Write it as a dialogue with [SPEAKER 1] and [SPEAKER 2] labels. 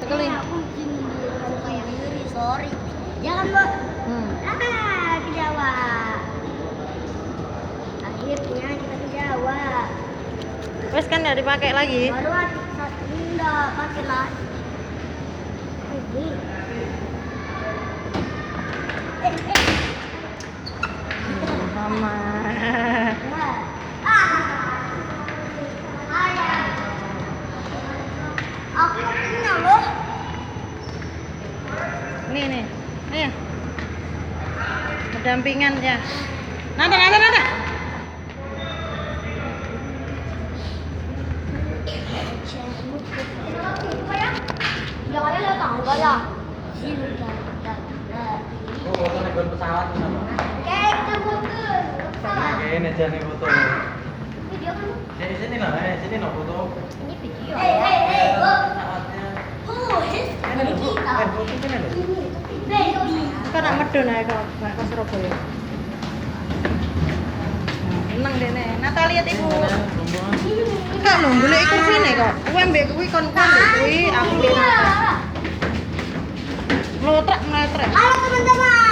[SPEAKER 1] kali.
[SPEAKER 2] Aku sendiri, sorry. Jangan Mbak. Ke Jawa. Akhirnya kita ke Jawa.
[SPEAKER 1] Wes kan nggak dipakai lagi.
[SPEAKER 2] Baru satu enggak pakai lagi. Ini.
[SPEAKER 1] Mama.
[SPEAKER 2] Aku punya loh.
[SPEAKER 1] Nih. Pendampingan ya. Nada.
[SPEAKER 2] Yang ada lihat tangga ya.
[SPEAKER 3] Oh, foto nih pesawat kenapa?
[SPEAKER 2] Kayak kita foto.
[SPEAKER 3] Kayak ini aja nih foto.
[SPEAKER 2] Video kan?
[SPEAKER 3] Sini lah, sini no foto.
[SPEAKER 2] Ini video.
[SPEAKER 3] Pesawatnya.
[SPEAKER 2] Ini kita.
[SPEAKER 3] Foto kan ada.
[SPEAKER 2] Baby.
[SPEAKER 1] Kau nak medun aja kau, nggak ke Surabaya. Seneng deh nih. Nata lihat ibu. Kak lo boleh ikut sini kok. Kue mbak kue kon kue aku lihat. Meletrek.
[SPEAKER 2] Halo teman-teman.